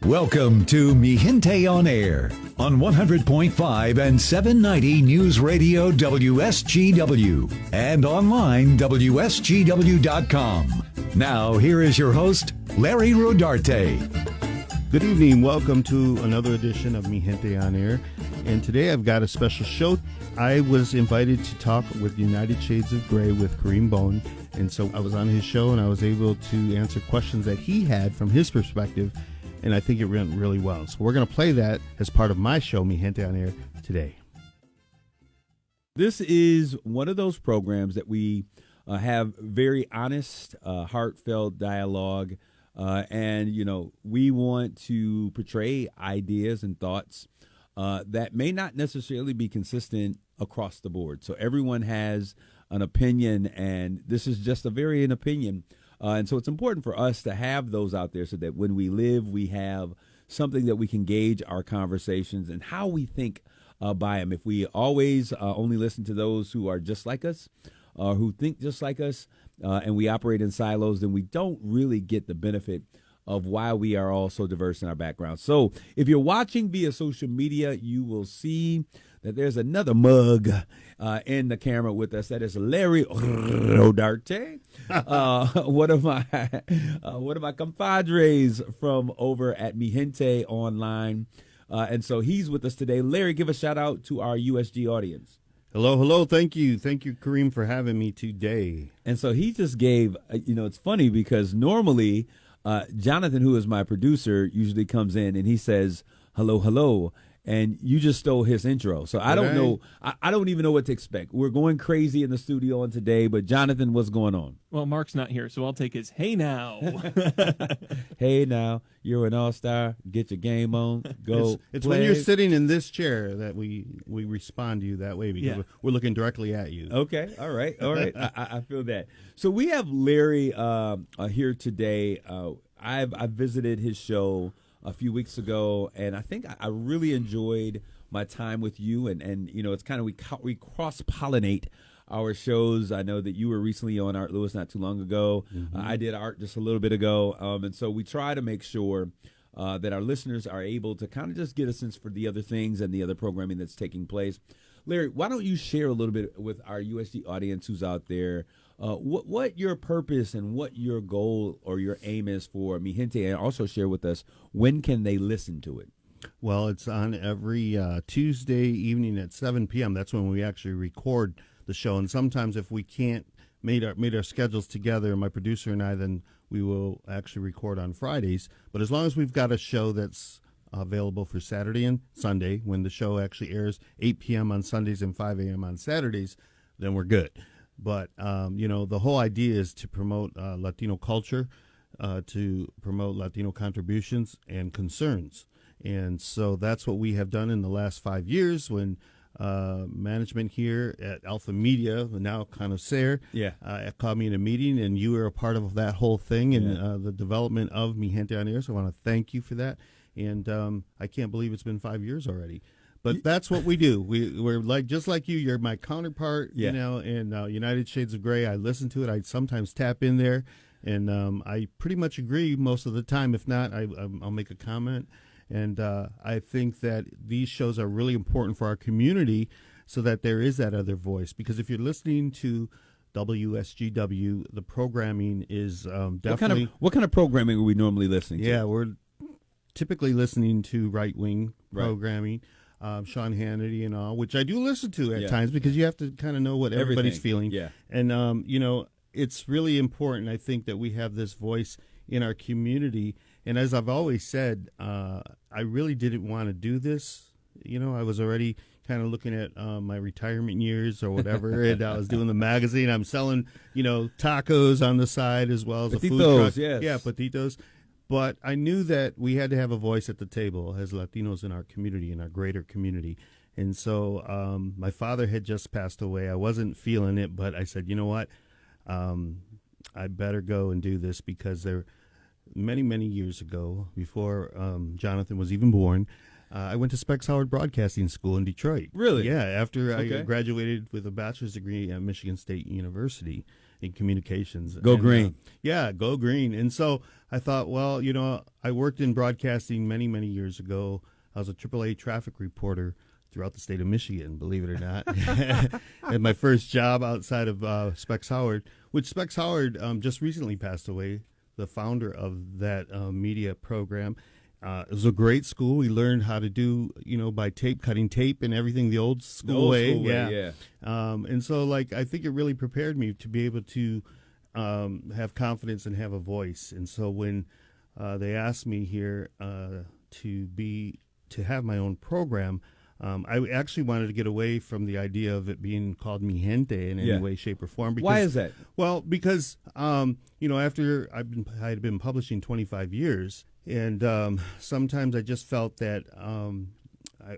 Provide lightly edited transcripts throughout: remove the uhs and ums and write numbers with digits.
Welcome to Mi Gente on Air on 100.5 and 790 News Radio WSGW and online WSGW.com. Now, here is your host, Larry Rodarte. Good evening. Welcome to another edition of Mi Gente on Air. And today I've got a special show. I was invited to talk with United Shades of Grey with Kareem Bone. And so I was on his show and I was able to answer questions that he had from his perspective. And I think it went really well. So we're going to play that as part of my show, Mi Gente on Air, today. This is one of those programs that we have very honest, heartfelt dialogue. And, you know, we want to portray ideas and thoughts that may not necessarily be consistent across the board. So everyone has an opinion, and this is just an opinion. And so it's important for us to have those out there so that when we live, we have something that we can gauge our conversations and how we think by them. If we always only listen to those who are just like us, who think just like us, and we operate in silos, then we don't really get the benefit of why we are all so diverse in our background. So if you're watching via social media, you will see that there's another mug in the camera with us. That is Larry Rodarte, one of my compadres from over at Mi Gente Online. And so he's with us today. Larry, give a shout out to our USG audience. Hello. Thank you, Kareem, for having me today. And so he just gave, it's funny because normally Jonathan, who is my producer, usually comes in and he says, hello. And you just stole his intro. So I don't know. I don't even know what to expect. We're going crazy in the studio on today. But Jonathan, what's going on? Well, Mark's not here, so I'll take his hey now. Hey now, you're an all-star. Get your game on. Go. It's when you're sitting in this chair that we respond to you that way because we're looking directly at you. Okay. All right. I feel that. So we have Larry here today. I visited his show a few weeks ago, and I think I really enjoyed my time with you. And you know, it's kind of we cross-pollinate our shows. I know that you were recently on Art Lewis not too long ago. Mm-hmm. I did Art just a little bit ago. And so we try to make sure that our listeners are able to kind of just get a sense for the other things and the other programming that's taking place. Larry, why don't you share a little bit with our USD audience who's out there what your purpose and what your goal or your aim is for Mi Gente, and also share with us when can they listen to it? Well, it's on every Tuesday evening at 7 p.m. That's when we actually record the show. And sometimes if we can't made our schedules together, my producer and I, then we will actually record on Fridays. But as long as we've got a show that's available for Saturday and Sunday, when the show actually airs 8 p.m. on Sundays and 5 a.m. on Saturdays, then we're good. But, the whole idea is to promote Latino culture, to promote Latino contributions and concerns. And so that's what we have done in the last 5 years when management here at Alpha Media, now Connoisseur, called me in a meeting, and you were a part of that whole thing and the development of Mi Gente on Air. So I want to thank you for that. And I can't believe it's been 5 years already. But that's what we do. We're just like you. You're my counterpart, in United Shades of Grey. I listen to it. I sometimes tap in there, and I pretty much agree most of the time. If not, I'll make a comment. And I think that these shows are really important for our community so that there is that other voice. Because if you're listening to WSGW, the programming is definitely... What kind of programming are we normally listening to? Yeah, we're typically listening to right-wing programming. Sean Hannity and all, which I do listen to at times because you have to kind of know what everybody's feeling. Yeah. And, it's really important, I think, that we have this voice in our community. And as I've always said, I really didn't want to do this. I was already kind of looking at my retirement years or whatever, and I was doing the magazine. I'm selling, tacos on the side as well as a food truck. Yes. Yeah, Patitos. But I knew that we had to have a voice at the table as Latinos in our community, in our greater community. And so my father had just passed away. I wasn't feeling it, but I said, you know what? I better go and do this because there many, many years ago, before Jonathan was even born, I went to Specs Howard Broadcasting School in Detroit. Really? Yeah, after I graduated with a bachelor's degree at Michigan State University. in communications. Go green. Yeah, go green. And so I thought, well, I worked in broadcasting many, many years ago. I was a AAA traffic reporter throughout the state of Michigan, believe it or not. And my first job outside of Specs Howard, which Specs Howard just recently passed away, the founder of that media program. It was a great school. We learned how to do, by cutting tape and everything the old school way. Yeah. And so, I think it really prepared me to be able to have confidence and have a voice. And so when they asked me here to have my own program, I actually wanted to get away from the idea of it being called Mi Gente in any way, shape, or form. Because, why is that? Well, because after I had been publishing 25 years, and sometimes I just felt that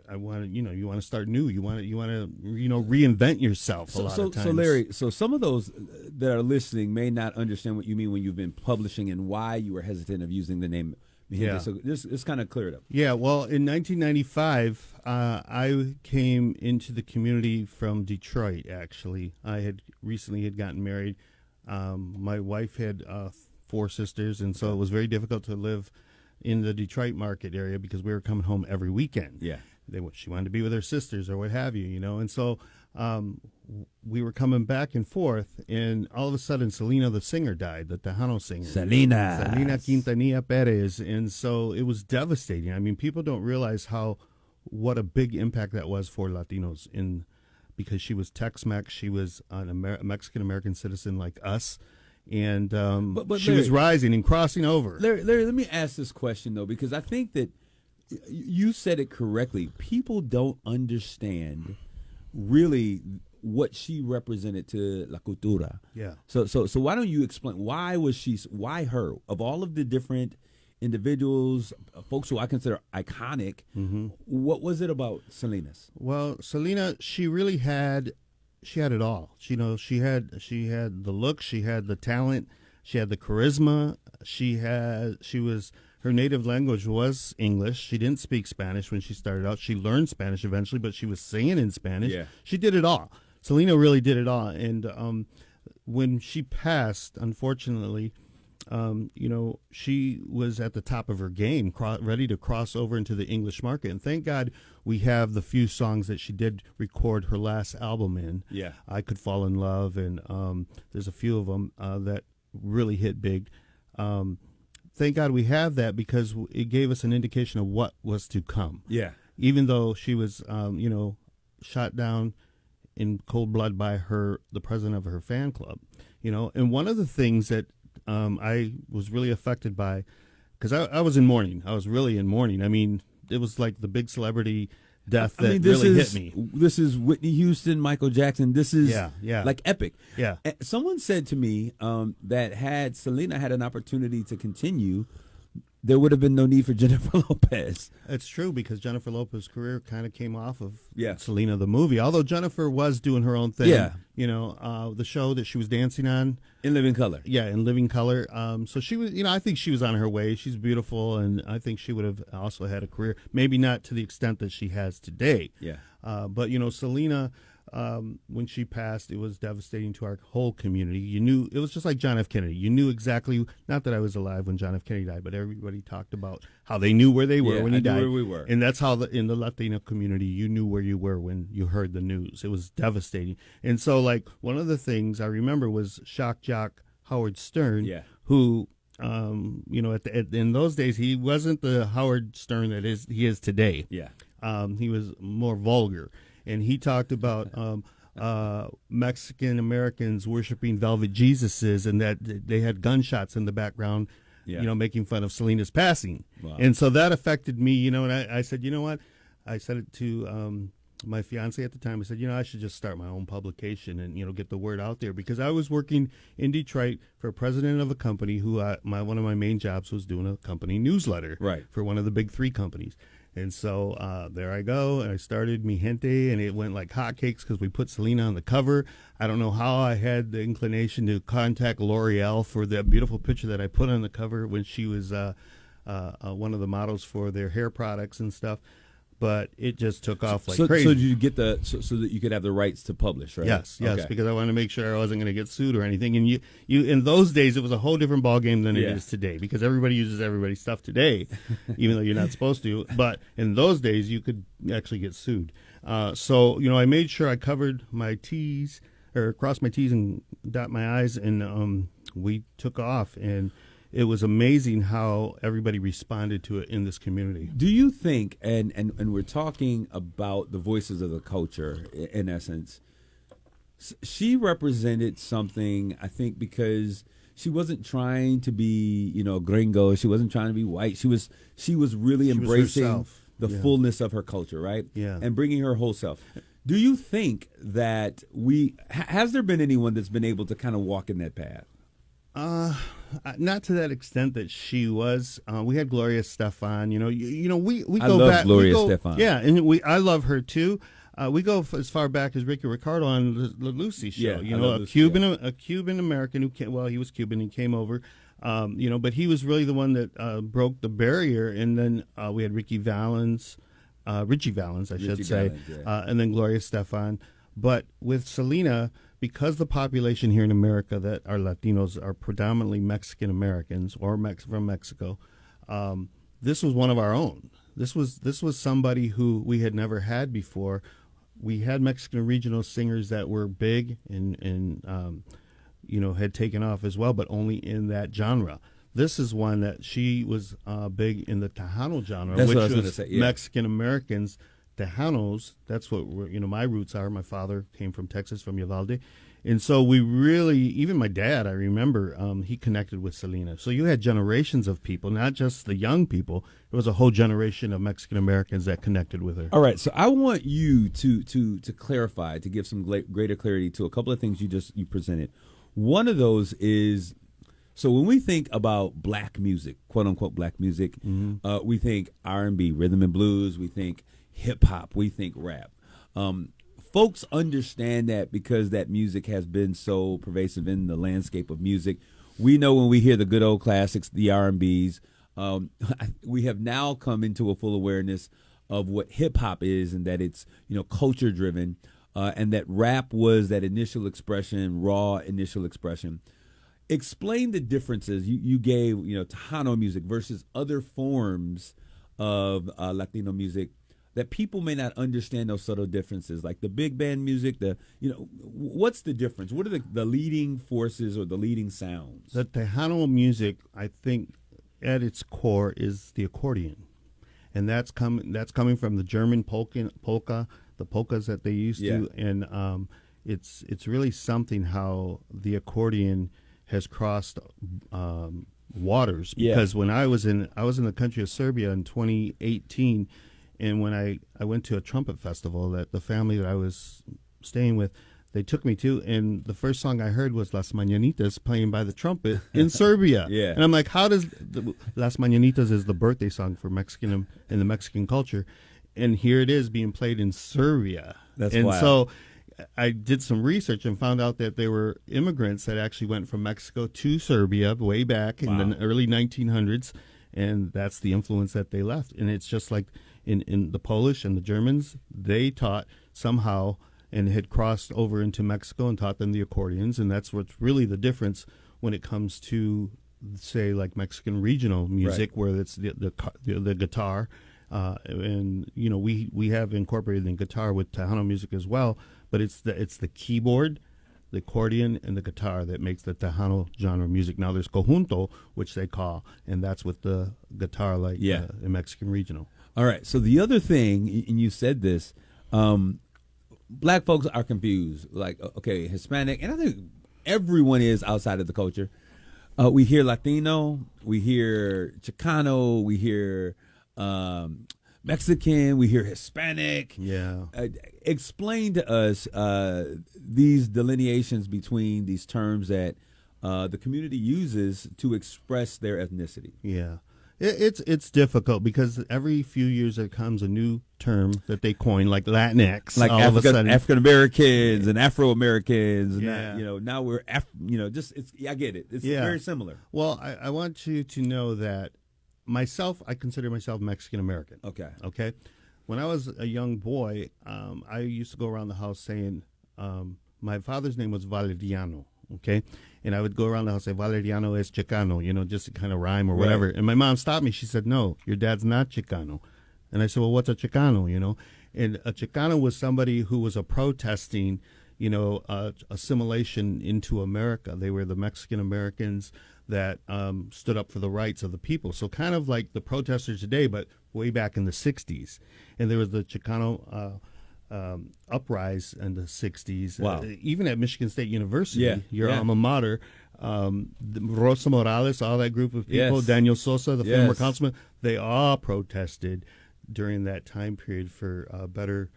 I wanted, you want to start new. You want to reinvent yourself a lot of times. So Larry, some of those that are listening may not understand what you mean when you've been publishing and why you were hesitant of using the name. Yeah. So just kind of clear it up. Yeah. Well, in 1995, I came into the community from Detroit. Actually, I had recently gotten married. My wife had 4 sisters, and so it was very difficult to live in the Detroit market area because we were coming home every weekend. Yeah. She wanted to be with her sisters or what have you, and so we were coming back and forth, and all of a sudden Selena the singer died, the Tejano singer. Selena Quintanilla Perez, and so it was devastating. I mean, people don't realize what a big impact that was for Latinos because she was Tex-Mex, she was a Mexican-American citizen like us, and but she was rising and crossing over. Larry, let me ask this question, though, because I think that you said it correctly. People don't understand really what she represented to La Cultura. Yeah. So why don't you explain why her, of all of the different individuals, folks who I consider iconic, what was it about Selena's? Well, Selena, she really had it all. She had the look, she had the talent, she had the charisma, her native language was English. She didn't speak Spanish when she started out. She learned Spanish eventually, but she was singing in Spanish. Yeah. She did it all. Selena really did it all. And when she passed, unfortunately, she was at the top of her game, ready to cross over into the English market. And thank God we have the few songs that she did record her last album in. Yeah. I Could Fall in Love, and there's a few of them that really hit big. Thank God we have that because it gave us an indication of what was to come. Yeah. Even though she was, shot down in cold blood by the president of her fan club, And one of the things that I was really affected by, because I was in mourning. I was really in mourning. I mean, it was like the big celebrity death that really hit me. This is Whitney Houston, Michael Jackson. This is like epic. Yeah. Someone said to me that had Selena had an opportunity to continue, there would have been no need for Jennifer Lopez. It's true because Jennifer Lopez's career kind of came off of Yeah. Selena the movie. Although Jennifer was doing her own thing. Yeah. The show that she was dancing on. In Living Color. Yeah, in Living Color. So she was, I think she was on her way. She's beautiful, and I think she would have also had a career. Maybe not to the extent that she has today. Yeah. But, Selena, when she passed, it was devastating to our whole community. You knew, it was just like John F. Kennedy. You knew exactly, not that I was alive when John F. Kennedy died, but everybody talked about how they knew where they were when he died. Where we were. And that's how in the Latino community, you knew where you were when you heard the news. It was devastating. And so, one of the things I remember was shock jock Howard Stern, who, in those days, he wasn't the Howard Stern that he is today. Yeah. He was more vulgar. And he talked about Mexican Americans worshiping velvet Jesuses, and that they had gunshots in the background, making fun of Selena's passing. Wow. And so that affected me, and I said, you know what? I said it to my fiance at the time. I said, I should just start my own publication and, get the word out there, because I was working in Detroit for a president of a company who one of my main jobs was doing a company newsletter for one of the big 3 companies. And so there I go, and I started Mi Gente, and it went like hotcakes because we put Selena on the cover. I don't know how I had the inclination to contact L'Oreal for that beautiful picture that I put on the cover when she was one of the models for their hair products and stuff. but it just took off like so crazy. So did you get so that you could have the rights to publish, right? Yes, Okay. because I wanted to make sure I wasn't going to get sued or anything. And you in those days, it was a whole different ballgame than it is today, because everybody uses everybody's stuff today, even though you're not supposed to. But in those days, you could actually get sued. So I made sure I covered my T's, or crossed my T's and dot my I's, and we took off. And it was amazing how everybody responded to it in this community. Do you think, and we're talking about the voices of the culture in essence, she represented something, I think, because she wasn't trying to be, gringo. She wasn't trying to be white. She was really embracing the fullness of her culture, right? Yeah. And bringing her whole self. Do you think that has there been anyone that's been able to kind of walk in that path? Not to that extent that she was. We had Gloria Stefan. We I go love back. Gloria Stefan. Yeah, and I love her too. We go as far back as Ricky Ricardo on the Lucy show. Yeah, a Cuban American who came. Well, he was Cuban and came over. But he was really the one that broke the barrier. And then we had Richie Valens, I should say, and then Gloria Stefan. But with Selena, because the population here in America that are Latinos are predominantly Mexican Americans or from Mexico, this was one of our own. This was somebody who we had never had before. We had Mexican regional singers that were big and had taken off as well, but only in that genre. This is one that she was big in the Tejano genre, That's which what I was was gonna say, yeah. Mexican Americans. Tejanos, that's what my roots are. My father came from Texas, from Uvalde. And so we really, even my dad, I remember, he connected with Selena. So you had generations of people, not just the young people. There was a whole generation of Mexican Americans that connected with her. All right, so I want you to clarify, to give some greater clarity to a couple of things you presented. One of those is, so when we think about black music, quote unquote black music, we think R&B, rhythm and blues. We think hip hop. We think rap. Folks understand that because that music has been so pervasive in the landscape of music. We know when we hear the good old classics, the R&Bs, we have now come into a full awareness of what hip hop is, and that it's culture driven, and that rap was that initial expression, raw initial expression. Explain the differences you gave, Tejano music versus other forms of Latino music, that people may not understand those subtle differences, like the big band music. What's the difference? What are the leading forces or the leading sounds? The Tejano music, I think, at its core is the accordion, and that's coming from the German polka, the polkas that they used to, and it's really something how the accordion has crossed waters. Because when I was in the country of Serbia in 2018. And when I went to a trumpet festival that the family that I was staying with, they took me to, and the first song I heard was Las Mañanitas playing by the trumpet in Serbia. Yeah. And I'm like, how does Las Mañanitas is the birthday song for Mexican in the Mexican culture, and here it is being played in Serbia. That's and wild. So I did some research and found out that there were immigrants that actually went from Mexico to Serbia way back in the early 1900s, and that's the influence that they left. And it's just like in the Polish and the Germans, they taught somehow and had crossed over into Mexico and taught them the accordions, and that's what's really the difference when it comes to, say, like Mexican regional music, where it's the guitar, and we have incorporated the guitar with Tejano music as well, but it's the keyboard, the accordion, and the guitar that makes the Tejano genre music. Now there's conjunto, which they call, and that's with the guitar, like in Mexican regional. All right. So the other thing, and you said this, black folks are confused. Like, okay, Hispanic, and I think everyone is outside of the culture. We hear Latino, we hear Chicano, we hear Mexican, we hear Hispanic. Yeah. Explain to us these delineations between these terms that the community uses to express their ethnicity. Yeah. It's difficult because every few years there comes a new term that they coin, like Latinx, like all of a sudden. African Americans and Afro Americans. Yeah. Now we're I get it. It's very similar. Well, I want you to know that I consider myself Mexican American. Okay. Okay. when I was a young boy, I used to go around the house saying, my father's name was Valeriano, okay? And I would go around the house and say, Valeriano es Chicano, just to kind of rhyme or whatever. Right. And my mom stopped me. She said, no, your dad's not Chicano. And I said, well, what's a Chicano, And a Chicano was somebody who was protesting, assimilation into America. They were the Mexican Americans that stood up for the rights of the people. So kind of like the protesters today, but way back in the 60s. And there was the Chicano uprise in the 60s. Wow. Even at Michigan State University, Yeah, your yeah. alma mater, Rosa Morales, all that group of people, Yes. Daniel Sosa, the former Yes. councilman, they all protested during that time period for better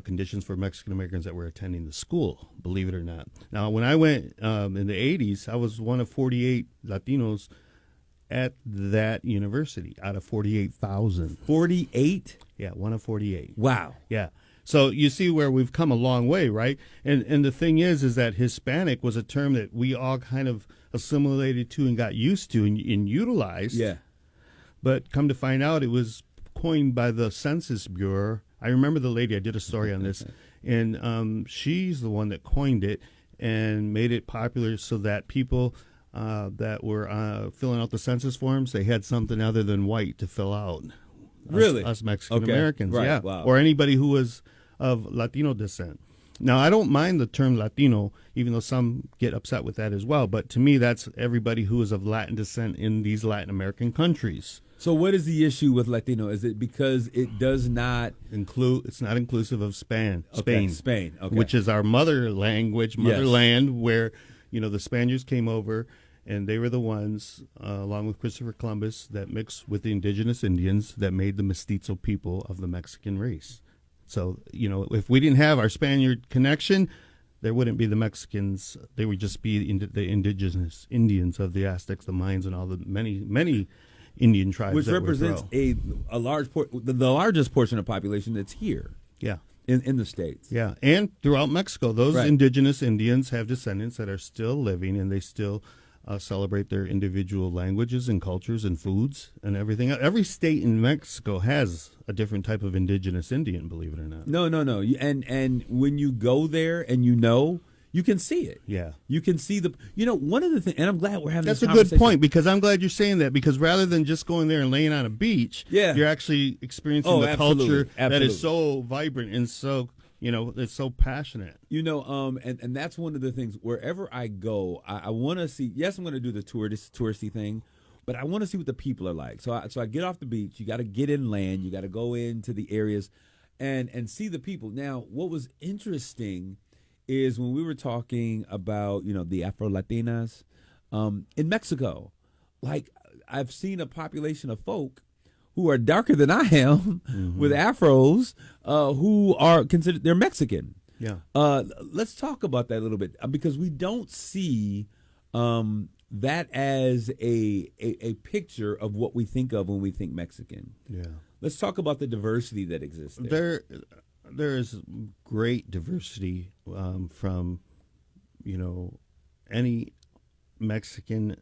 conditions for Mexican Americans that were attending the school, believe it or not. Now, when I went in the 80s, I was one of 48 Latinos at that university out of 48,000. 48? Yeah, one of 48. Wow. Yeah. So you see where we've come a long way, right? And the thing is that Hispanic was a term that we all kind of assimilated to and got used to and utilized. Yeah. But come to find out, it was coined by the Census Bureau. I remember the lady, I did a story on this, and she's the one that coined it and made it popular so that people that were filling out the census forms, they had something other than white to fill out. Really? Us Mexican Okay. Americans, Right. yeah. Wow. Or anybody who was of Latino descent. Now, I don't mind the term Latino, even though some get upset with that as well. But to me, that's everybody who is of Latin descent in these Latin American countries. So what is the issue with Latino? Is it because it does not It's not inclusive of Spain, Spain, okay. which is our mother language, Yes. motherland, where the Spaniards came over, and they were the ones, along with Christopher Columbus, that mixed with the indigenous Indians that made the mestizo people of the Mexican race. So, if we didn't have our Spaniard connection, there wouldn't be the Mexicans. They would just be the indigenous Indians of the Aztecs, the Mayans, and all the many Indian tribes. which that would represents grow. a large the largest portion of the population that's here Yeah. in the States. Yeah, and throughout Mexico, those Right. indigenous Indians have descendants that are still living, and they still celebrate their individual languages and cultures and foods and everything. Every state in Mexico has a different type of indigenous Indian, believe it or not. No. And when you go there and you can see it. Yeah. You can see one of the things, and I'm glad we're having That's this a good conversation. point, because I'm glad you're saying that, because rather than just going there and laying on a beach, Yeah. you're actually experiencing Oh, the absolutely. culture that Absolutely. is so vibrant and so, it's so passionate. And that's one of the things. Wherever I go, I want to see. Yes, I'm going to do the touristy thing, but I want to see what the people are like. So I get off the beach. You got to get inland. You got to go into the areas, and see the people. Now, what was interesting is when we were talking about the Afro Latinas in Mexico. Like, I've seen a population of folk who are darker than I am with afros who are considered they're Mexican. Yeah. Let's talk about that a little bit, because we don't see that as a picture of what we think of when we think Mexican. Yeah. Let's talk about the diversity that exists there. There is great diversity from any Mexican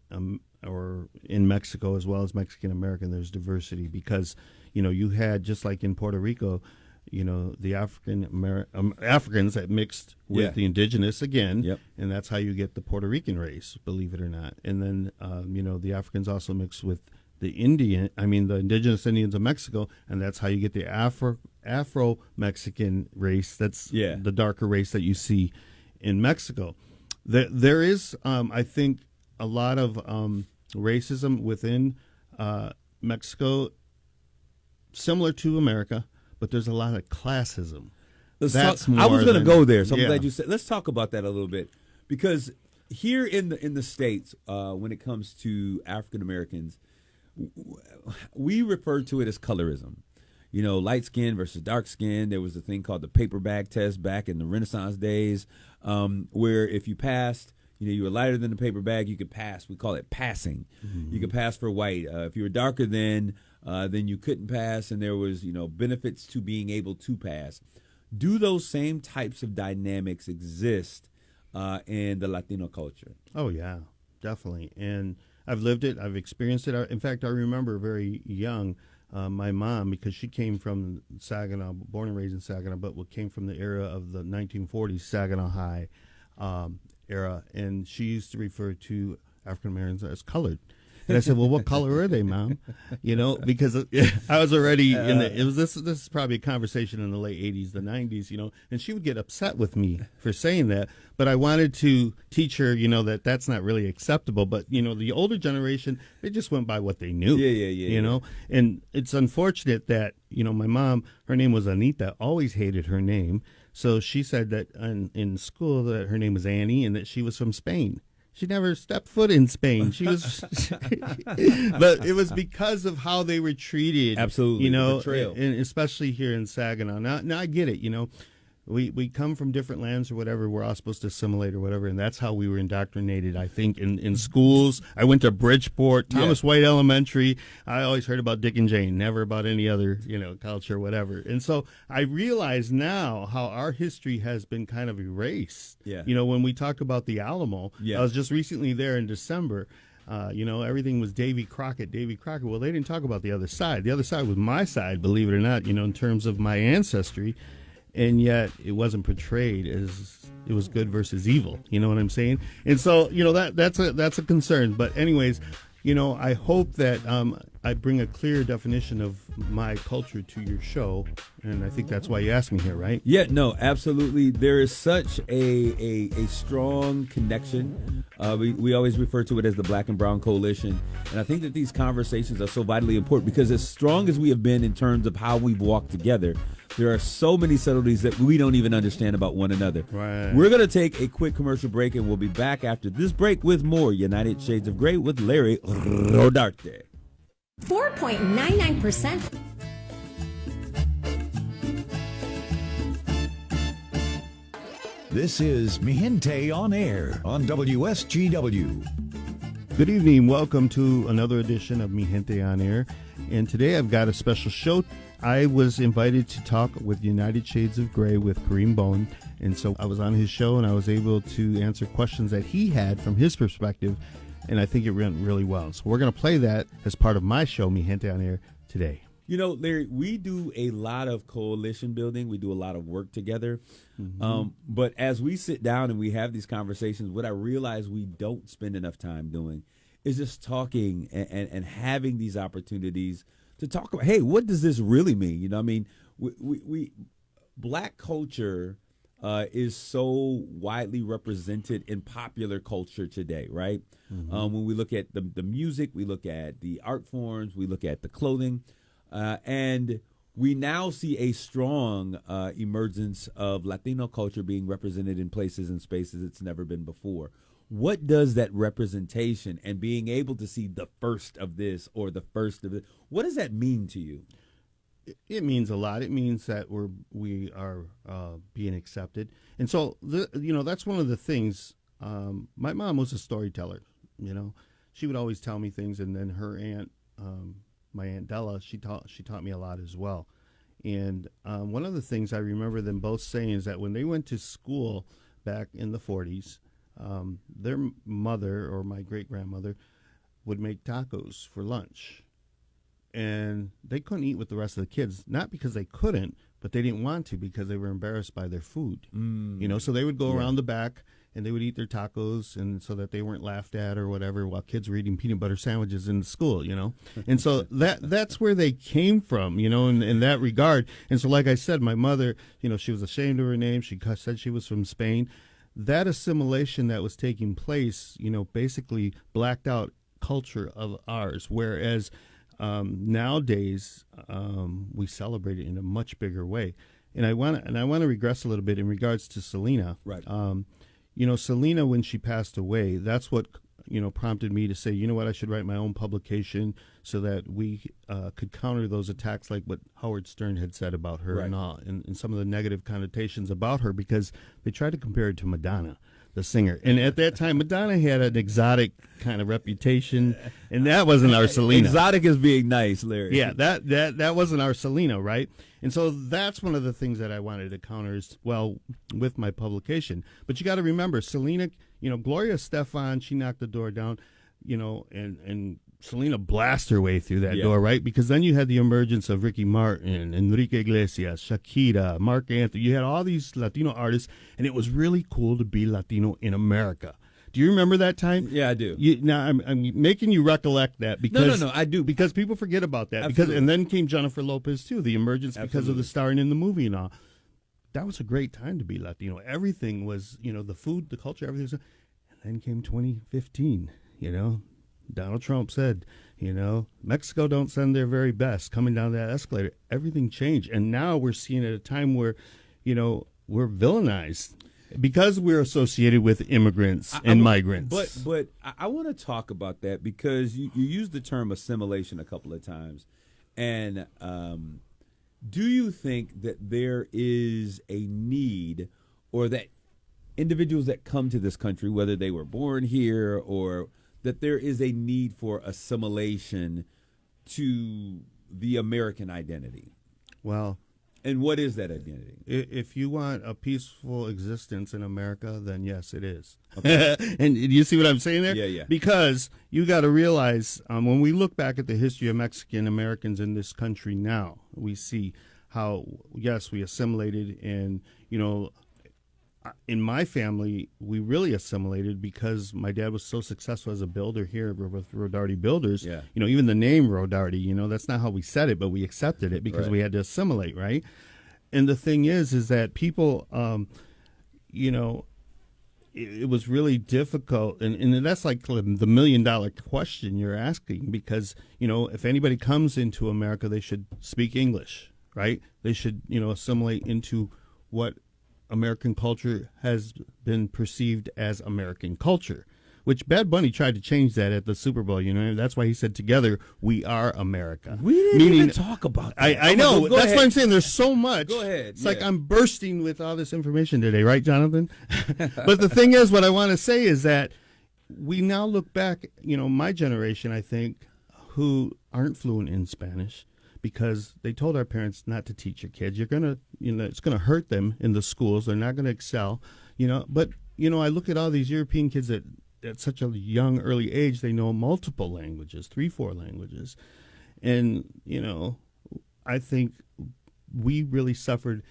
or in Mexico as well as Mexican American. There's diversity because you had, just like in Puerto Rico, the Africans that mixed with Yeah. the indigenous again. Yep. And that's how you get the Puerto Rican race, believe it or not. And then the Africans also mix with the indigenous Indians of Mexico, and that's how you get the Afro-Mexican race. That's the darker race that you see in Mexico. There is, I think, a lot of racism within Mexico, similar to America, but there's a lot of classism. I was going to go there, so I'm Yeah. glad you said. Let's talk about that a little bit, because here in the States, when it comes to African Americans, we refer to it as colorism. Light skin versus dark skin. There was a thing called the paper bag test back in the Renaissance days, where if you passed, you were lighter than the paper bag, you could pass. We call it passing. Mm-hmm. You could pass for white. If you were darker then you couldn't pass, and there was benefits to being able to pass. Do those same types of dynamics exist in the Latino culture? Oh yeah, definitely. And I've lived it. I've experienced it. In fact, I remember very young. my mom, because she came from Saginaw, born and raised in Saginaw, but came from the era of the 1940s Saginaw High era, and she used to refer to African Americans as colored. And I said, "Well, what color are they, Mom?" Because I was already in the. It was this is probably a conversation in the late '80s, the '90s, and she would get upset with me for saying that. But I wanted to teach her, that that's not really acceptable. But the older generation, they just went by what they knew. Yeah. And it's unfortunate that my mom, her name was Anita, always hated her name. So she said that in school that her name was Annie and that she was from Spain. She never stepped foot in Spain. She was, but it was because of how they were treated. Absolutely, the betrayal. And especially here in Saginaw. Now I get it. We come from different lands or whatever. We're all supposed to assimilate or whatever, and that's how we were indoctrinated. I think in schools. I went to Bridgeport, Thomas White Elementary. I always heard about Dick and Jane, never about any other culture or whatever. And so I realize now how our history has been kind of erased. Yeah. When we talk about the Alamo, I was just recently there in December. Everything was Davy Crockett. Well, they didn't talk about the other side. The other side was my side, believe it or not. In terms of my ancestry. And yet it wasn't portrayed as it was good versus evil. You know what I'm saying? And so, that's a concern. But anyways, I hope that I bring a clear definition of my culture to your show. And I think that's why you asked me here, right? Yeah, no, absolutely. There is such a strong connection. We always refer to it as the Black and Brown Coalition. And I think that these conversations are so vitally important because as strong as we have been in terms of how we've walked together, there are so many subtleties that we don't even understand about one another. Right. We're going to take a quick commercial break, and we'll be back after this break with more United Shades of Grey with Larry Rodarte. 4.99%. This is Mi Gente on Air on WSGW. Good evening. Welcome to another edition of Mi Gente on Air. And today I've got a special show. I was invited to talk with United Shades of Grey with Kareem Bone. And so I was on his show and I was able to answer questions that he had from his perspective. And I think it went really well. So we're going to play that as part of my show, Mi Gente on Air, today. Larry, we do a lot of coalition building. We do a lot of work together. Mm-hmm. But as we sit down and we have these conversations, what I realize we don't spend enough time doing is just talking and having these opportunities to talk about, hey, what does this really mean? We Black culture is so widely represented in popular culture today, right? Mm-hmm. When we look at the music, we look at the art forms, we look at the clothing, and we now see a strong emergence of Latino culture being represented in places and spaces it's never been before. What does that representation and being able to see the first of this or the first of it, what does that mean to you? It means a lot. It means that we are being accepted. And so, that's one of the things. My mom was a storyteller, She would always tell me things, and then her aunt, my Aunt Della, she taught me a lot as well. And one of the things I remember them both saying is that when they went to school back in the 40s, their mother or my great-grandmother would make tacos for lunch. And they couldn't eat with the rest of the kids, not because they couldn't, but they didn't want to because they were embarrassed by their food. So they would go around the back and they would eat their tacos and so that they weren't laughed at or whatever while kids were eating peanut butter sandwiches in school, And so that's where they came from, in that regard. And so like I said, my mother, she was ashamed of her name. She said she was from Spain. That assimilation that was taking place, basically blacked out culture of ours, whereas nowadays we celebrate it in a much bigger way. And I want to regress a little bit in regards to Selena. Right. Selena, when she passed away, that's what prompted me to say, you know what, I should write my own publication so that we could counter those attacks like what Howard Stern had said about her. Right. and some of the negative connotations about her, because they tried to compare her to Madonna, the singer. And at that time, Madonna had an exotic kind of reputation, and that wasn't our Selena. Exotic is being nice, Larry. Yeah, that wasn't our Selena, right? And so that's one of the things that I wanted to counter as well with my publication. But you got to remember, Selena, Gloria Estefan, she knocked the door down, and Selena blast her way through that door, right? Because then you had the emergence of Ricky Martin, Enrique Iglesias, Shakira, Marc Anthony. You had all these Latino artists, and it was really cool to be Latino in America. Do you remember that time? Yeah, I do. Now I'm making you recollect that because no, I do, because people forget about that. Absolutely. And then came Jennifer Lopez too, the emergence because of Absolutely. the starring in the movie and all. That was a great time to be Latino. Everything was, the food, the culture, everything. And then came 2015. Donald Trump said, Mexico don't send their very best. Coming down that escalator, everything changed, and now we're seeing at a time where, we're villainized. Because we're associated with immigrants and migrants. But I want to talk about that because you used the term assimilation a couple of times. And do you think that there is a need, or that individuals that come to this country, whether they were born here, or that there is a need for assimilation to the American identity? Well, and what is that identity? If you want a peaceful existence in America, then yes, it is. Okay. And you see what I'm saying there? Yeah. Because you got to realize when we look back at the history of Mexican Americans in this country now, we see how, yes, we assimilated. And, in my family, we really assimilated because my dad was so successful as a builder here with Rodarte Builders. Yeah. Even the name Rodarte, that's not how we said it, but we accepted it because we had to assimilate, right? And the thing is that people, it was really difficult. And that's like the $1 million question you're asking because, if anybody comes into America, they should speak English, right? They should, assimilate into what American culture has been perceived as American culture, which Bad Bunny tried to change that at the Super Bowl. That's why he said, "Together we are America." We didn't even talk about that. I know. Go That's ahead. what I'm saying. There's so much. Go ahead. It's like I'm bursting with all this information today, right, Jonathan? But the thing is, what I want to say is that we now look back, my generation, I think, who aren't fluent in Spanish, because they told our parents not to teach your kids. You're going to, it's going to hurt them in the schools. They're not going to excel, But, I look at all these European kids that at such a young, early age, they know multiple languages, 3-4 languages. And, I think we really suffered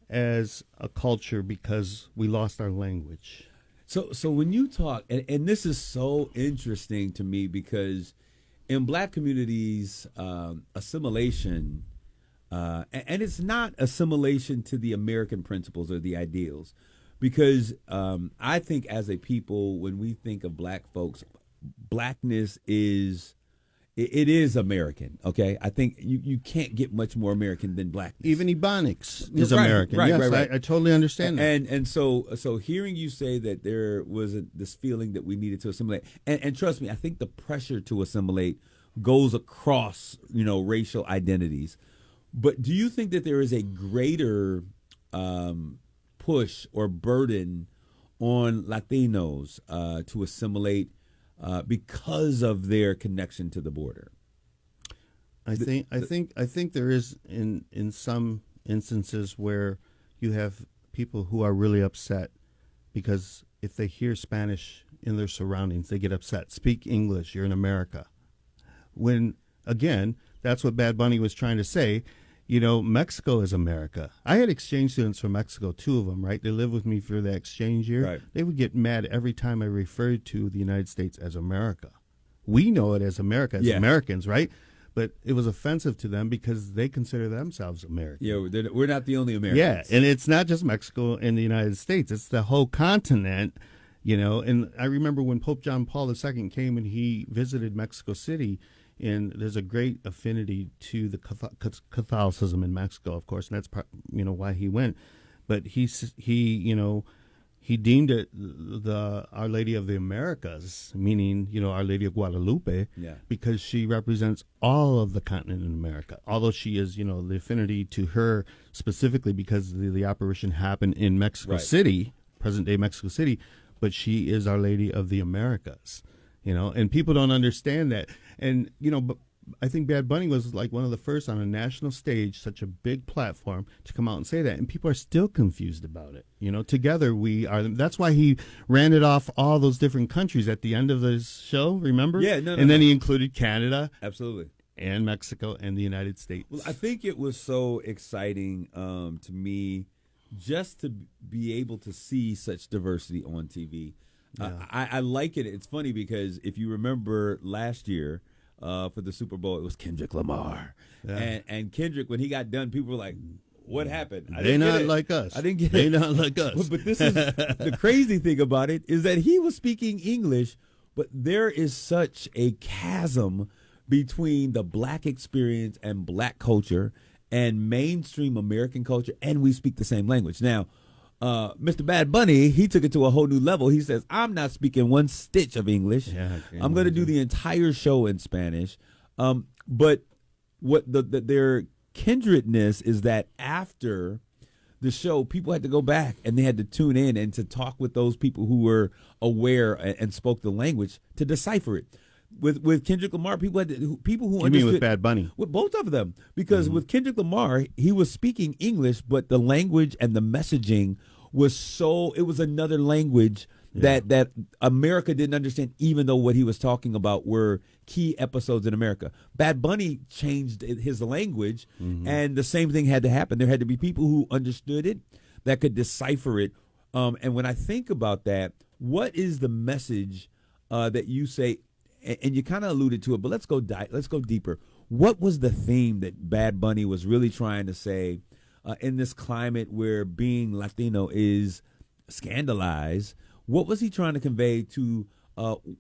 as a culture because we lost our language. So when you talk, and this is so interesting to me because in black communities, assimilation, and it's not assimilation to the American principles or the ideals, because I think as a people, when we think of black folks, blackness is American. Okay, I think you can't get much more American than blackness. Even Ebonics is Right, American. right, Yes, right. I totally understand that. And so hearing you say that there was this feeling that we needed to assimilate, and trust me, I think the pressure to assimilate goes across racial identities. But do you think that there is a greater push or burden on Latinos to assimilate because of their connection to the border? I think there is in some instances where you have people who are really upset because if they hear Spanish in their surroundings, they get upset. Speak English. You're in America. When again, that's what Bad Bunny was trying to say. Mexico is America. I had exchange students from Mexico, 2 of them, right? They lived with me for the exchange year. Right. They would get mad every time I referred to the United States as America. We know it as America, as Americans, right? But it was offensive to them because they consider themselves American. Yeah, we're not the only Americans. Yeah, and it's not just Mexico and the United States. It's the whole continent, And I remember when Pope John Paul II came and he visited Mexico City, and there's a great affinity to the Catholicism in Mexico, of course, and that's why he went. But he deemed it the Our Lady of the Americas, meaning Our Lady of Guadalupe, because she represents all of the continent in America. Although she is the affinity to her specifically because the apparition happened in Mexico City, present day Mexico City, but she is Our Lady of the Americas. And people don't understand that. And, I think Bad Bunny was like one of the first on a national stage, such a big platform, to come out and say that, and people are still confused about it. Together we are. That's why he ran it off all those different countries at the end of his show. Remember? Yeah, and then he included Canada, absolutely, and Mexico and the United States. Well, I think it was so exciting to me just to be able to see such diversity on TV. Yeah. I like it. It's funny because if you remember last year for the Super Bowl, it was Kendrick Lamar. Yeah. And Kendrick, when he got done, people were like, what happened? They not like us. I didn't get they it. They not like us. But this is the crazy thing about it is that he was speaking English, but there is such a chasm between the black experience and black culture and mainstream American culture, and we speak the same language. Now, Mr. Bad Bunny, he took it to a whole new level. He says, I'm not speaking one stitch of English. Yeah, I'm going to do the entire show in Spanish. But what their kindredness is that after the show, people had to go back and they had to tune in and to talk with those people who were aware and spoke the language to decipher it. With Kendrick Lamar, people who You understood. mean with Bad Bunny? With both of them, because with Kendrick Lamar, he was speaking English, but the language and the messaging was it was another language that America didn't understand, even though what he was talking about were key episodes in America. Bad Bunny changed his language, and the same thing had to happen. There had to be people who understood it, that could decipher it. And when I think about that, what is the message that you say? And you kind of alluded to it, but let's go deeper. What was the theme that Bad Bunny was really trying to say in this climate where being Latino is scandalized? What was he trying to convey to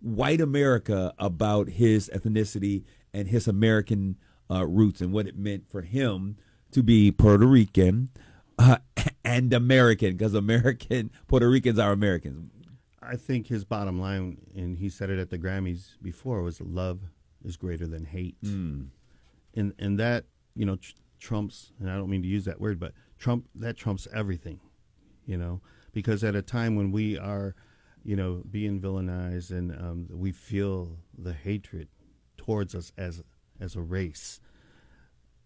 white America about his ethnicity and his American roots and what it meant for him to be Puerto Rican and American? Because Puerto Ricans are Americans. I think his bottom line, and he said it at the Grammys before, was love is greater than hate. And that, trumps, and I don't mean to use that word, but that trumps everything, because at a time when we are, being villainized and we feel the hatred towards us as a race,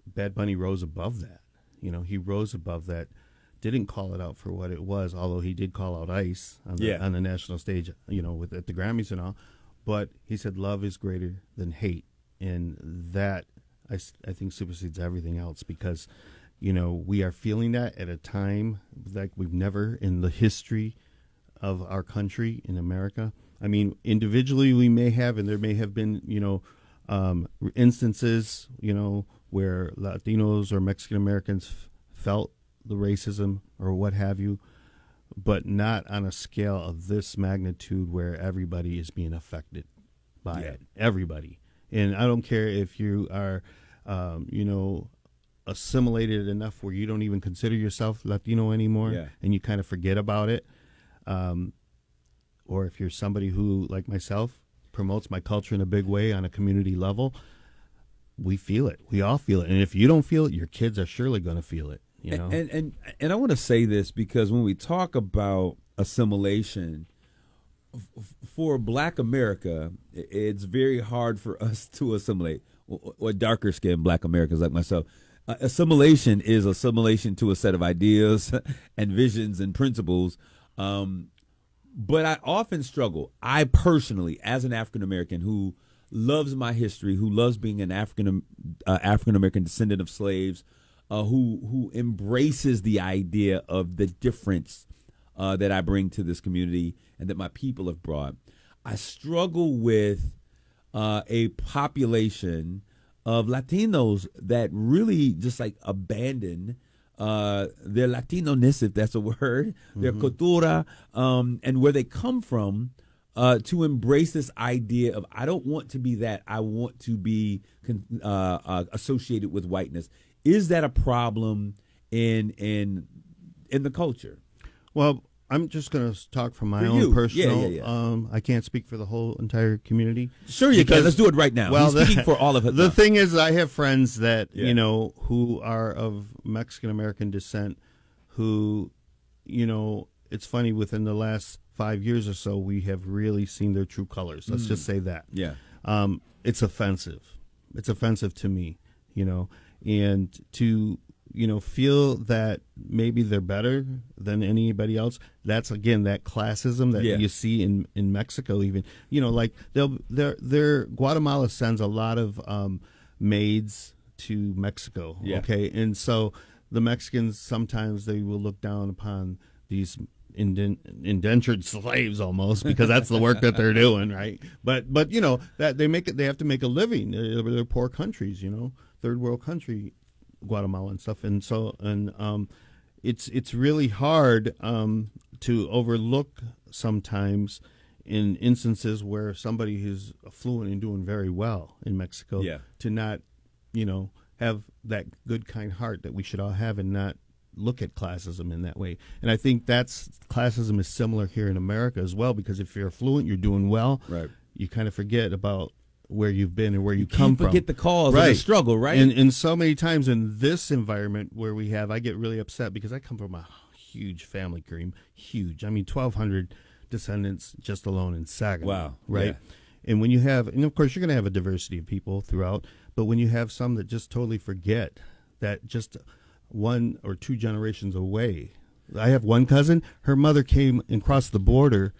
Bad Bunny rose above that. He rose above that. Didn't call it out for what it was, although he did call out ICE on the national stage, at the Grammys and all. But he said love is greater than hate, and that I think supersedes everything else, because we are feeling that at a time like we've never in the history of our country in America. I mean, individually we may have, and there may have been instances where Latinos or Mexican Americans felt the racism or what have you, but not on a scale of this magnitude where everybody is being affected by it. Everybody. And I don't care if you are, assimilated enough where you don't even consider yourself Latino anymore and you kind of forget about it. Or if you're somebody who, like myself, promotes my culture in a big way on a community level, we feel it. We all feel it. And if you don't feel it, your kids are surely going to feel it. And I want to say this because when we talk about assimilation, for Black America, it's very hard for us to assimilate, or darker skinned Black Americans like myself. Assimilation is assimilation to a set of ideas and visions and principles. But I often struggle, I personally, as an African American who loves my history, who loves being an African American descendant of slaves, who embraces the idea of the difference that I bring to this community and that my people have brought. I struggle with a population of Latinos that really just like abandon their Latino-ness, if that's a word, their cultura, and where they come from, to embrace this idea of, I don't want to be that, I want to be associated with whiteness. Is that a problem in the culture? Well, I'm just going to talk from my own personal. Yeah. I can't speak for the whole entire community. Sure, you can. Let's do it right now. Well, He's speaking for all of it. The thing is, I have friends that who are of Mexican American descent, who, it's funny. Within the last 5 years or so, we have really seen their true colors. Let's just say that. Yeah. It's offensive. It's offensive to me, and to feel that maybe they're better than anybody else. That's again that classism that you see in Mexico. Even like their Guatemala sends a lot of maids to Mexico. Yeah. Okay, and so the Mexicans sometimes they will look down upon these indentured slaves almost, because that's the work that they're doing, right? But that they have to make a living. They're poor countries, third world country, Guatemala and stuff, and so it's really hard to overlook sometimes in instances where somebody who's affluent and doing very well in Mexico to not have that good kind heart that we should all have, and not look at classism in that way. And I think classism is similar here in America as well, because if you're affluent, you're doing well, right, you kind of forget about where you've been and where you come from. Forget the cause of the struggle, right? And so many times in this environment where I get really upset because I come from a huge family, Kareem, huge. I mean, 1,200 descendants just alone in Saginaw. Wow. Right? Yeah. And when you have, and of course you're going to have a diversity of people throughout, but when you have some that just totally forget that just one or two generations away. I have one cousin, her mother came and crossed the border,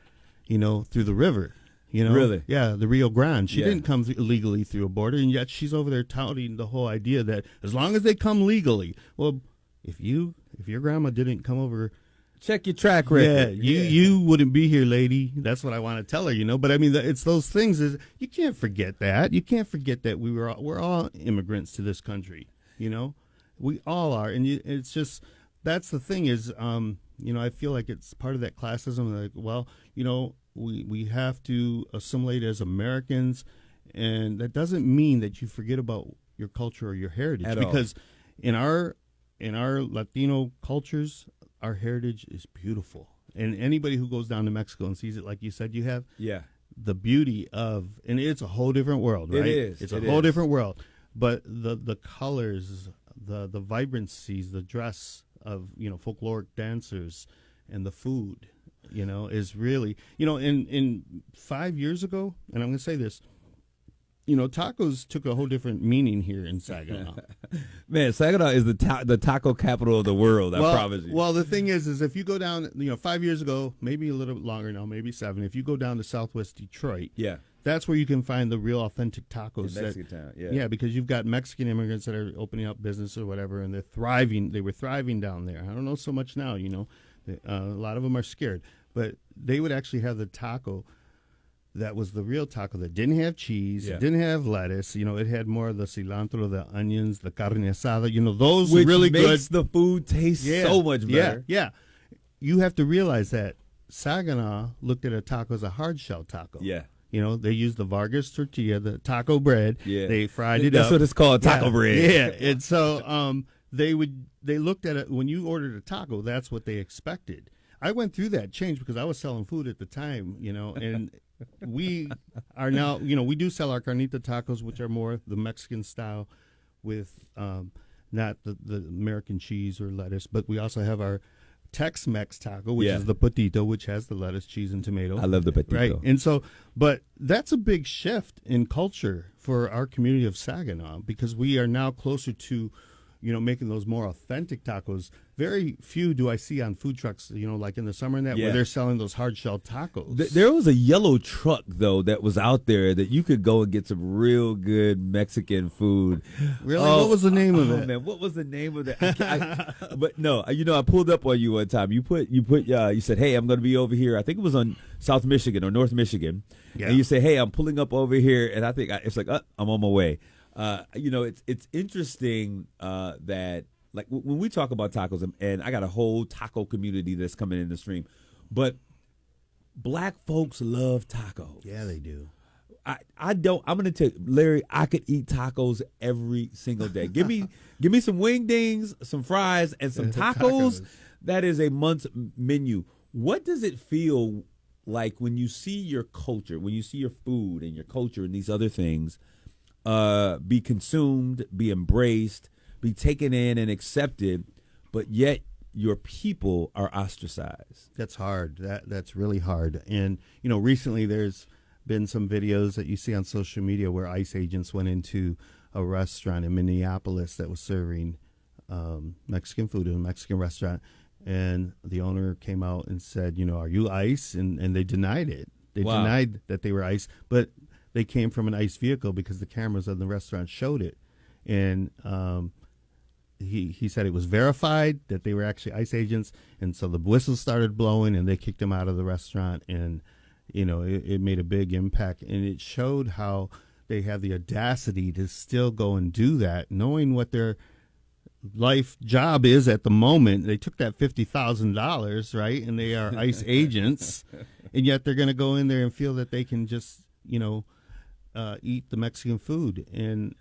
through the river. Really? Yeah, the Rio Grande. She didn't come illegally through a border, and yet she's over there touting the whole idea that as long as they come legally, well, if your grandma didn't come over, check your track record. Yeah, you wouldn't be here, lady. That's what I want to tell her, But I mean, it's those things. Is you can't forget that. You can't forget that we're all immigrants to this country. We all are, and it's just that's the thing is, I feel like it's part of that classism. Like, well, we have to assimilate as Americans, and that doesn't mean that you forget about your culture or your heritage. At because in our Latino cultures, our heritage is beautiful, and anybody who goes down to Mexico and sees it, like you said, you have the beauty of, and it's a whole different world, right? It is. It's a whole different world, but the colors, the vibrancies, the dress of folkloric dancers, and the food, is really in 5 years ago, and I'm going to say this, tacos took a whole different meaning here in Saginaw. Man, Saginaw is the taco capital of the world. I promise you. Well, the thing is if you go down, 5 years ago, maybe a little longer now, maybe 7. If you go down to Southwest Detroit, that's where you can find the real authentic tacos. In Mexican town, yeah, because you've got Mexican immigrants that are opening up business or whatever, and they're thriving. They were thriving down there. I don't know so much now. A lot of them are scared, but they would actually have the taco that was the real taco that didn't have cheese, it didn't have lettuce. It had more of the cilantro, the onions, the carne asada. Those which really makes good. the food taste so much better. Yeah. You have to realize that Saginaw looked at a taco as a hard shell taco. Yeah. They used the Vargas tortilla, the taco bread. Yeah. They fried it up. That's what it's called, taco bread. Yeah. And so they looked at it when you ordered a taco, that's what they expected. I went through that change because I was selling food at the time, and we are now, we do sell our carnita tacos, which are more the Mexican style with not the American cheese or lettuce, but we also have our Tex-Mex taco, which is the potito, which has the lettuce, cheese, and tomato. I love the potito. Right. And so, but that's a big shift in culture for our community of Saginaw, because we are now closer to, making those more authentic tacos. Very few do I see on food trucks, like in the summer and that, where they're selling those hard shell tacos. There was a yellow truck, though, that was out there that you could go and get some real good Mexican food. Really? What was the name of it? Man, what was the name of it? But no, I pulled up on you one time. You said, hey, I'm going to be over here. I think it was on South Michigan or North Michigan. Yeah. And you say, hey, I'm pulling up over here. And I think it's like, I'm on my way. It's interesting that, like, when we talk about tacos, and I got a whole taco community that's coming in the stream, but black folks love tacos. Yeah, they do. I don't. I'm going to tell you, Larry, I could eat tacos every single day. Give me some wing dings, some fries, and some tacos. That is a month's menu. What does it feel like when you see your culture, when you see your food and your culture and these other things be consumed, be embraced, be taken in and accepted, but yet your people are ostracized? That's hard. That's really hard. And recently there's been some videos that you see on social media where ICE agents went into a restaurant in Minneapolis that was serving Mexican food in a Mexican restaurant, and the owner came out and said, are you ICE? And they denied it. They denied that they were ICE, but they came from an ICE vehicle because the cameras in the restaurant showed it. And he said it was verified that they were actually ICE agents, and so the whistles started blowing, and they kicked him out of the restaurant, and it made a big impact, and it showed how they have the audacity to still go and do that, knowing what their life job is at the moment. They took that $50,000, right, and they are ICE agents, and yet they're going to go in there and feel that they can just eat the Mexican food, and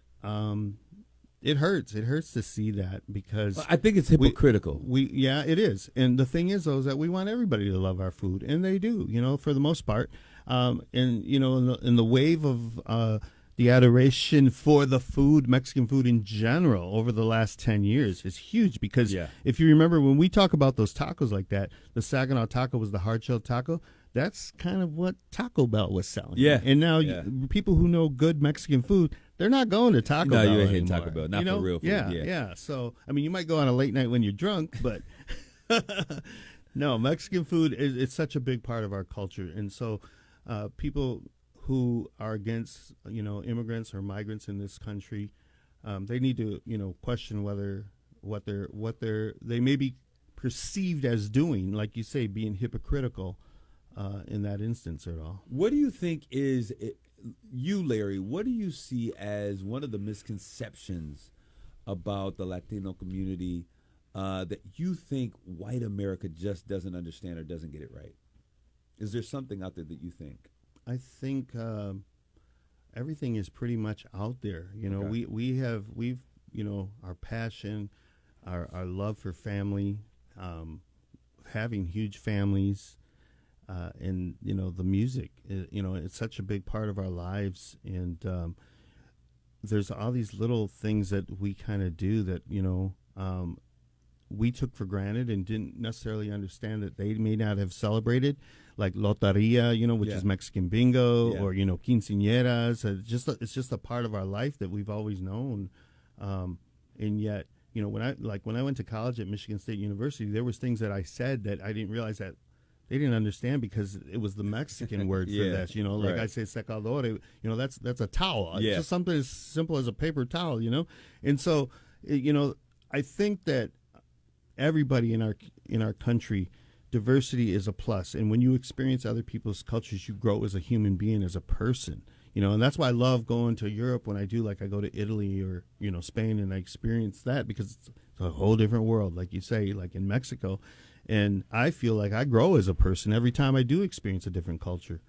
it hurts. It hurts to see that, because I think it's hypocritical. It is. And the thing is, though, is that we want everybody to love our food, and they do, for the most part. In the wave of the adoration for the food, Mexican food in general, over the last 10 years is huge, because if you remember, when we talk about those tacos like that, the Saginaw taco was the hard-shelled taco. That's kind of what Taco Bell was selling. Yeah. And now people who know good Mexican food, they're not going to Taco Bell you ain't anymore. hitting Taco Bell, not for real food. Yeah. So, you might go on a late night when you're drunk, but no, Mexican food it's such a big part of our culture. And so people who are against, immigrants or migrants in this country, they need to, question whether what they may be perceived as doing, like you say, being hypocritical in that instance at all. What do you think you, Larry, what do you see as one of the misconceptions about the Latino community that you think white America just doesn't understand or doesn't get it right? Is there something out there that you think? I think everything is pretty much out there. Okay. We've our passion, our love for family, having huge families, and the music. It's such a big part of our lives, and there's all these little things that we kind of do that we took for granted and didn't necessarily understand that they may not have celebrated, like loteria, which is Mexican bingo, or quinceañeras. It's just a part of our life that we've always known, and yet when I went to college at Michigan State University, there was things that I said that I didn't realize that they didn't understand, because it was the Mexican word for that. Like I say secador, that's a towel. It's just something as simple as a paper towel, and so I think that everybody in our country, diversity is a plus, and when you experience other people's cultures, you grow as a human being, as a person, and that's why I love going to Europe when I do. Like I go to Italy or Spain, and I experience that, because it's a whole different world, like you say, like in Mexico, and I feel like I grow as a person every time I do experience a different culture.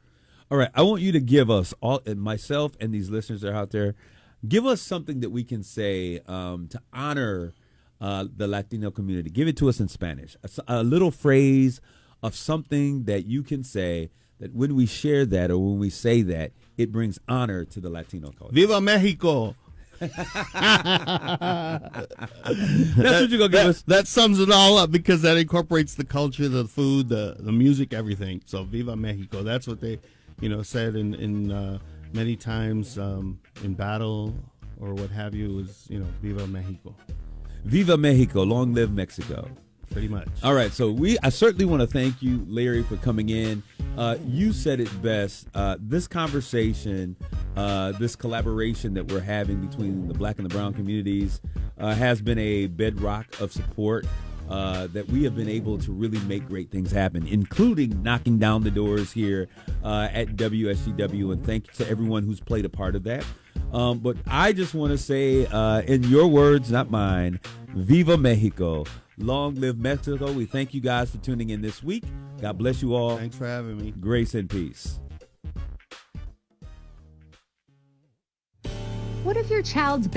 All right, I want you to give us, all, myself and these listeners that are out there, give us something that we can say to honor the Latino community. Give it to us in Spanish. A little phrase of something that you can say that when we share that, or when we say that, it brings honor to the Latino culture. Viva Mexico! That's what you're going to give us. That sums it all up, because that incorporates the culture, the food, the music, everything. So Viva Mexico. That's what they said in many times in battle or what have you, was Viva Mexico. Viva Mexico, long live Mexico. Pretty much. All right, so I certainly want to thank you, Larry, for coming in. You said it best. This conversation, this collaboration that we're having between the Black and the brown communities has been a bedrock of support that we have been able to really make great things happen, including knocking down the doors here at WSGW. And thank you to everyone who's played a part of that. But I just want to say, in your words, not mine, Viva Mexico. Long live Mexico. We thank you guys for tuning in this week. God bless you all. Thanks for having me. Grace and peace. What if your child's